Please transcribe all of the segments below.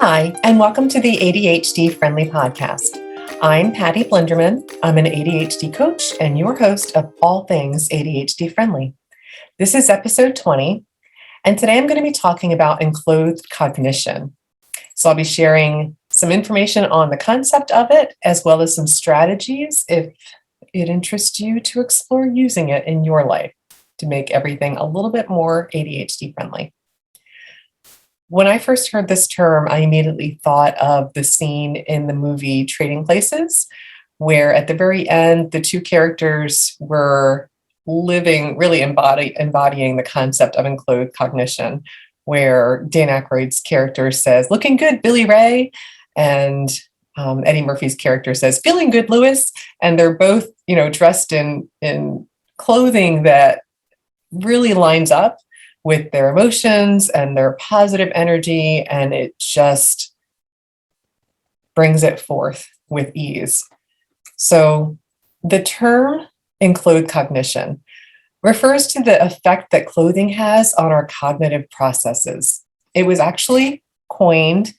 Hi, and welcome to the ADHD-Friendly podcast. I'm Patty Blenderman. I'm an ADHD coach and your host of all things ADHD-Friendly. This is episode 20, and today I'm going to be talking about enclothed cognition. So I'll be sharing some information on the concept of it, as well as some strategies if it interests you to explore using it in your life to make everything a little bit more ADHD-friendly. When I first heard this term, I immediately thought of the scene in the movie Trading Places, where at the very end, the two characters were really embodying the concept of enclothed cognition, where Dan Aykroyd's character says, "Looking good, Billy Ray," and Eddie Murphy's character says, "Feeling good, Lewis," and they're both, dressed in clothing that really lines up with their emotions and their positive energy, and it just brings it forth with ease. So the term enclothed cognition refers to the effect that clothing has on our cognitive processes. It was actually coined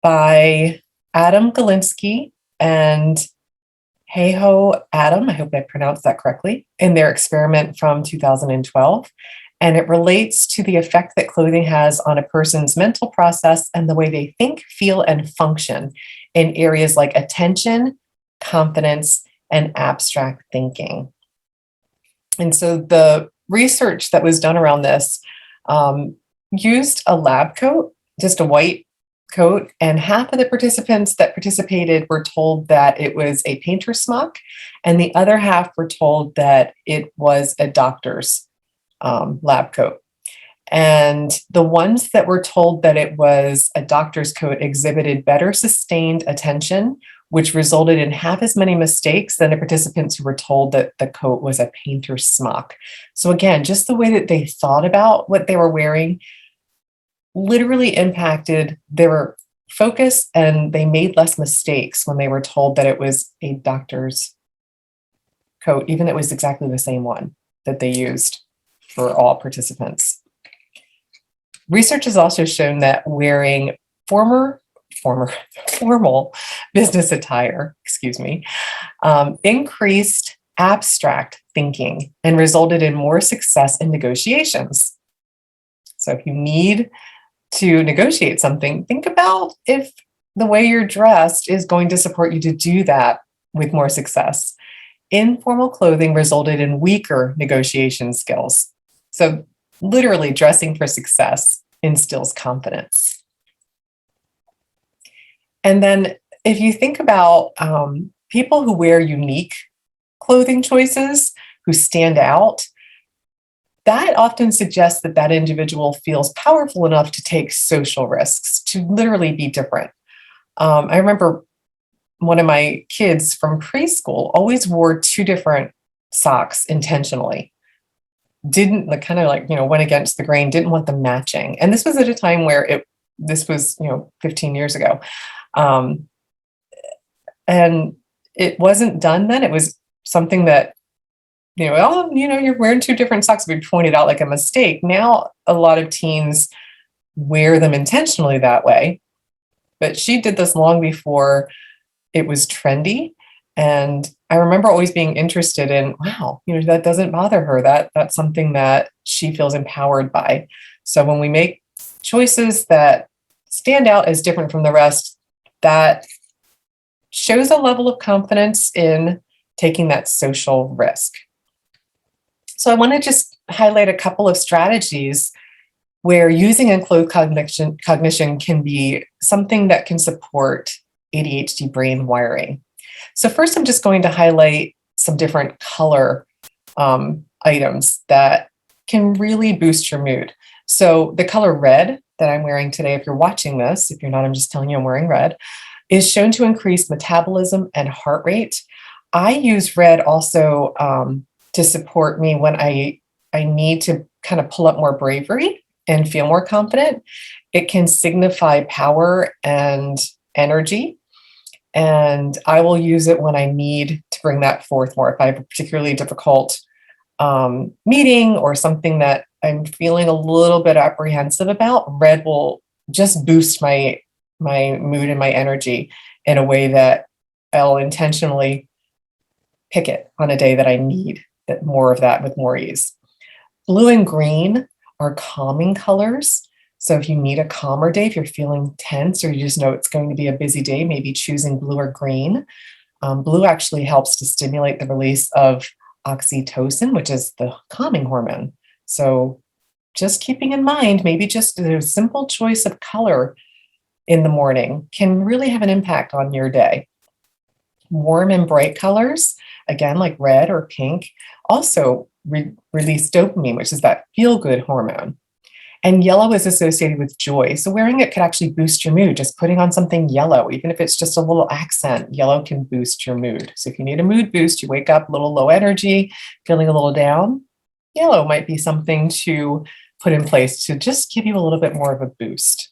by Adam Galinsky and Heiho Adam, I hope I pronounced that correctly, in their experiment from 2012. And it relates to the effect that clothing has on a person's mental process and the way they think, feel, and function in areas like attention, confidence, and abstract thinking. And so the research that was done around this used a lab coat, just a white coat, and half of the participants that participated were told that it was a painter's smock, and the other half were told that it was a doctor's lab coat. And the ones that were told that it was a doctor's coat exhibited better sustained attention, which resulted in half as many mistakes than the participants who were told that the coat was a painter's smock. So again, just the way that they thought about what they were wearing literally impacted their focus, and they made less mistakes when they were told that it was a doctor's coat, even though it was exactly the same one that they used for all participants. Research has also shown that wearing formal business attire, increased abstract thinking and resulted in more success in negotiations. So if you need to negotiate something, think about if the way you're dressed is going to support you to do that with more success. Informal clothing resulted in weaker negotiation skills. So literally dressing for success instills confidence. And then if you think about people who wear unique clothing choices, who stand out, that often suggests that that individual feels powerful enough to take social risks, to literally be different. I remember one of my kids from preschool always wore two different socks intentionally. Went against the grain, didn't want them matching. And this was at a time where this was 15 years ago. And it wasn't done then. It was something that, you're wearing two different socks. We pointed out like a mistake. Now, a lot of teens wear them intentionally that way. But she did this long before it was trendy. And I remember always being interested in, wow, that doesn't bother her. That's something that she feels empowered by. So when we make choices that stand out as different from the rest, that shows a level of confidence in taking that social risk. So I want to just highlight a couple of strategies where using enclothed cognition can be something that can support ADHD brain wiring. So first, I'm just going to highlight some different color items that can really boost your mood. So the color red that I'm wearing today, if you're watching this, if you're not, I'm just telling you I'm wearing red, is shown to increase metabolism and heart rate. I use red also to support me when I need to kind of pull up more bravery and feel more confident. It can signify power and energy. And I will use it when I need to bring that forth more. If I have a particularly difficult meeting or something that I'm feeling a little bit apprehensive about, red will just boost my my mood and my energy in a way that I'll intentionally pick it on a day that I need that more of that with more ease. Blue and green are calming colors. So if you need a calmer day, if you're feeling tense or you just know it's going to be a busy day, maybe choosing blue or green. Blue actually helps to stimulate the release of oxytocin, which is the calming hormone. So just keeping in mind, maybe just a simple choice of color in the morning can really have an impact on your day. Warm and bright colors, again, like red or pink, also release dopamine, which is that feel-good hormone. And yellow is associated with joy. So wearing it could actually boost your mood. Just putting on something yellow, even if it's just a little accent, yellow can boost your mood. So if you need a mood boost, you wake up a little low energy, feeling a little down, yellow might be something to put in place to just give you a little bit more of a boost.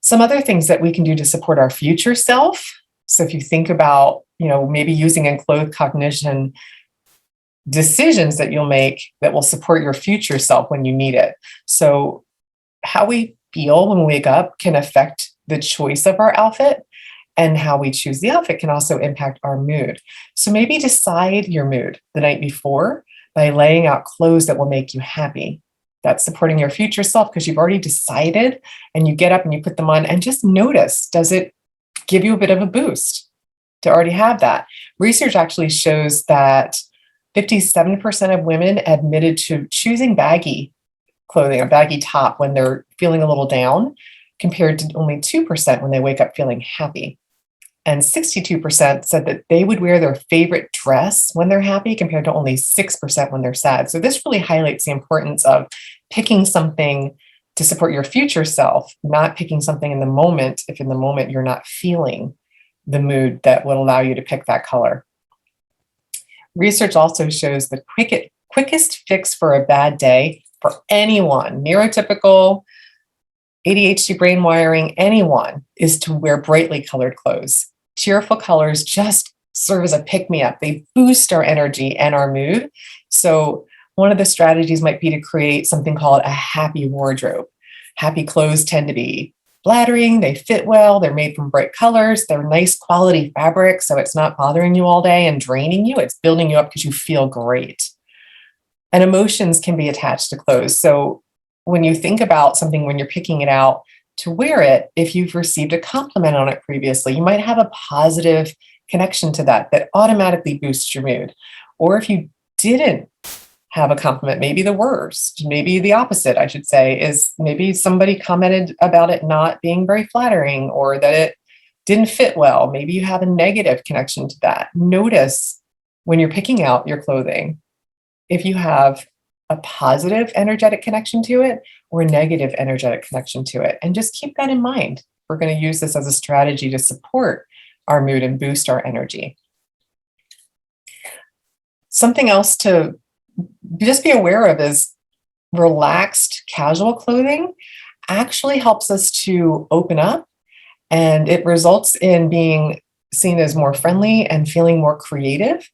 Some other things that we can do to support our future self. So if you think about, maybe using Enclothed Cognition, decisions that you'll make that will support your future self when you need it. So how we feel when we wake up can affect the choice of our outfit, and how we choose the outfit can also impact our mood. So maybe decide your mood the night before by laying out clothes that will make you happy. That's supporting your future self because you've already decided, and you get up and you put them on and just notice, does it give you a bit of a boost to already have that? Research actually shows that 57% of women admitted to choosing baggy clothing, a baggy top, when they're feeling a little down, compared to only 2% when they wake up feeling happy. And 62% said that they would wear their favorite dress when they're happy, compared to only 6% when they're sad. So this really highlights the importance of picking something to support your future self, not picking something in the moment if in the moment you're not feeling the mood that will allow you to pick that color. Research also shows the quickest fix for a bad day for anyone, neurotypical, ADHD brain wiring, anyone, is to wear brightly colored clothes. Cheerful colors just serve as a pick-me-up. They boost our energy and our mood. So one of the strategies might be to create something called a happy wardrobe. Happy clothes tend to be flattering, they fit well, they're made from bright colors, they're nice quality fabric, so it's not bothering you all day and draining you, it's building you up because you feel great. And emotions can be attached to clothes. So when you think about something, when you're picking it out to wear it, if you've received a compliment on it previously, you might have a positive connection to that automatically boosts your mood. Or if you didn't have a compliment, maybe the worst, maybe the opposite, I should say, is maybe somebody commented about it not being very flattering, or that it didn't fit well. Maybe you have a negative connection to that. Notice when you're picking out your clothing, if you have a positive energetic connection to it or a negative energetic connection to it. And just keep that in mind. We're going to use this as a strategy to support our mood and boost our energy. Something else to just be aware of is relaxed casual clothing actually helps us to open up, and it results in being seen as more friendly and feeling more creative.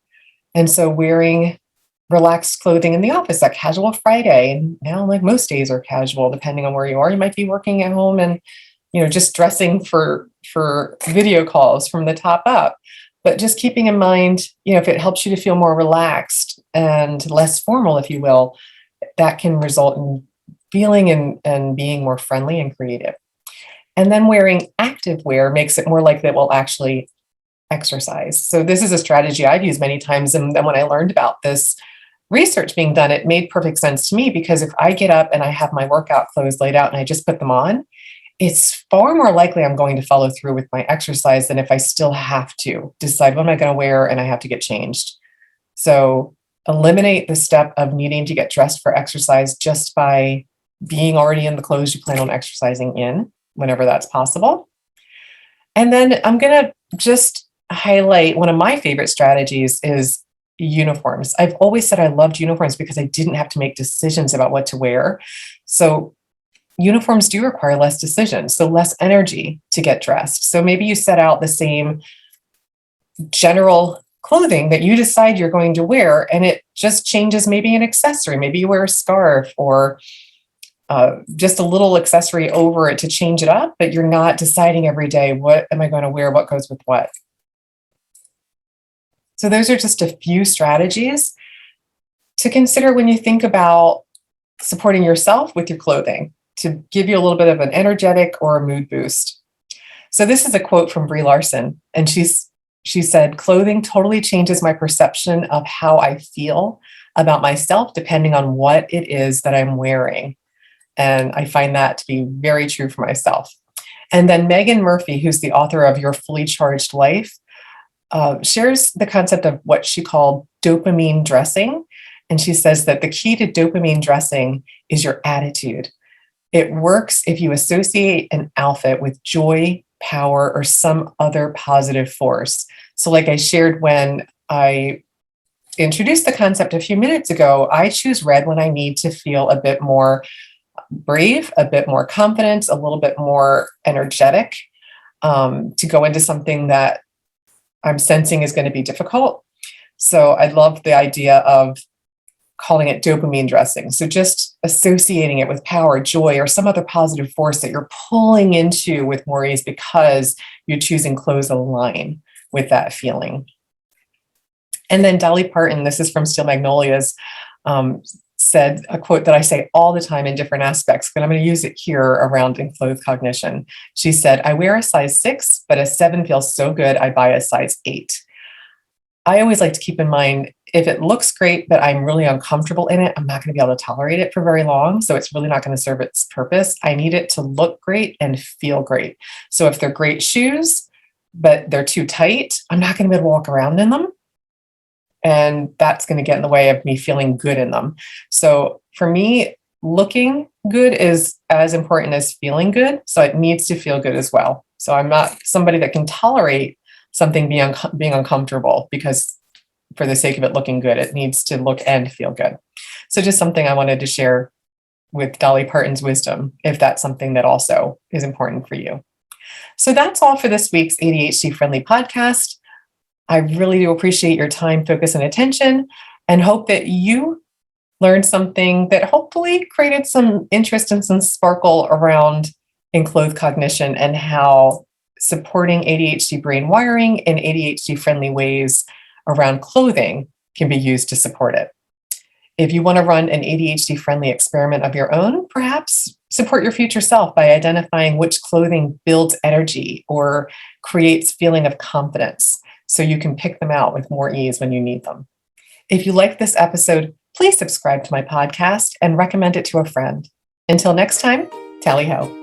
And so wearing relaxed clothing in the office, that casual Friday, and now like most days are casual depending on where you are. You might be working at home and just dressing for video calls from the top up. But just keeping in mind, if it helps you to feel more relaxed and less formal, if you will, that can result in feeling and being more friendly and creative. And then wearing active wear makes it more likely that we'll actually exercise. So this is a strategy I've used many times. And then when I learned about this research being done, it made perfect sense to me, because if I get up and I have my workout clothes laid out and I just put them on, it's far more likely I'm going to follow through with my exercise than if I still have to decide what am I going to wear and I have to get changed. So eliminate the step of needing to get dressed for exercise just by being already in the clothes you plan on exercising in, whenever that's possible. And then I'm going to just highlight one of my favorite strategies is uniforms. I've always said I loved uniforms because I didn't have to make decisions about what to wear. So uniforms do require less decisions, so less energy to get dressed. So maybe you set out the same general clothing that you decide you're going to wear, and it just changes maybe an accessory. Maybe you wear a scarf or just a little accessory over it to change it up, but you're not deciding every day, what am I going to wear? What goes with what? So those are just a few strategies to consider when you think about supporting yourself with your clothing to give you a little bit of an energetic or a mood boost. So this is a quote from Brie Larson, and she said, "Clothing totally changes my perception of how I feel about myself depending on what it is that I'm wearing." And I find that to be very true for myself. And then Megan Murphy, who's the author of Your Fully Charged Life, shares the concept of what she called dopamine dressing. And she says that the key to dopamine dressing is your attitude. It works if you associate an outfit with joy, power, or some other positive force. So, like I shared when I introduced the concept a few minutes ago, I choose red when I need to feel a bit more brave, a bit more confident, a little bit more energetic, to go into something that I'm sensing is going to be difficult. So I love the idea of calling it dopamine dressing. So just associating it with power, joy, or some other positive force that you're pulling into with more ease because you're choosing clothes that align with that feeling. And then Dolly Parton, this is from Steel Magnolias, said a quote that I say all the time in different aspects, but I'm going to use it here around Enclothed Cognition. She said, "I wear a size 6, but a 7 feels so good, I buy a size 8. I always like to keep in mind, if it looks great, but I'm really uncomfortable in it, I'm not going to be able to tolerate it for very long. So it's really not going to serve its purpose. I need it to look great and feel great. So if they're great shoes, but they're too tight, I'm not going to be able to walk around in them. And that's going to get in the way of me feeling good in them. So for me, looking good is as important as feeling good. So it needs to feel good as well. So I'm not somebody that can tolerate something being uncomfortable because for the sake of it looking good, it needs to look and feel good. So just something I wanted to share with Dolly Parton's wisdom, if that's something that also is important for you. So that's all for this week's ADHD Friendly podcast. I really do appreciate your time, focus, and attention, and hope that you learned something that hopefully created some interest and some sparkle around Enclothed Cognition and how supporting ADHD brain wiring in ADHD-friendly ways around clothing can be used to support it. If you want to run an ADHD-friendly experiment of your own, perhaps support your future self by identifying which clothing builds energy or creates feeling of confidence so you can pick them out with more ease when you need them. If you like this episode, please subscribe to my podcast and recommend it to a friend. Until next time, tally ho.